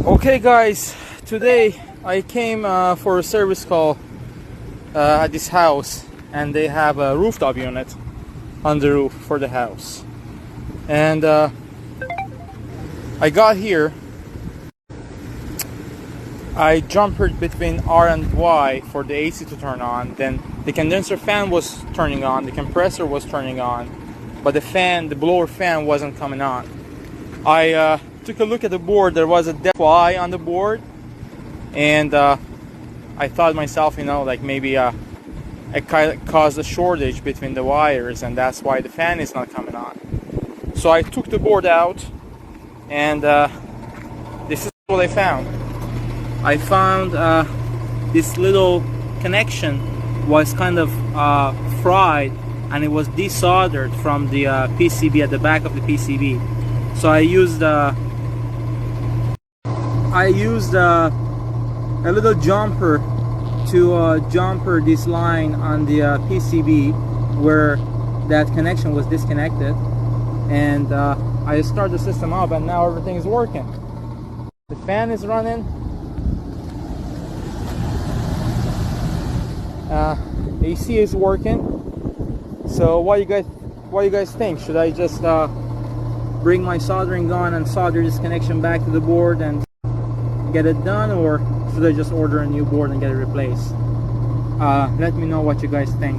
Okay guys, today I came for a service call at this house, and they have a rooftop unit on the roof for the house. And I got here, I jumpered between R and Y for the AC to turn on. Then the condenser fan was turning on, the compressor was turning on, but the blower fan wasn't coming on. I took a look at the board. There was a dead fly on the board, and I thought to myself, like maybe it caused a shortage between the wires, and that's why the fan is not coming on. So I took the board out, and this is what I found. I found this little connection was kind of fried, and it was desoldered from the PCB at the back of the PCB. So I used a little jumper to jumper this line on the PCB where that connection was disconnected, and I start the system up, and now everything is working. The fan is running. AC is working. So what you guys think? Should I just bring my soldering gun and solder this connection back to the board and get it done, or should I just order a new board and get it replaced? Let me know what you guys think.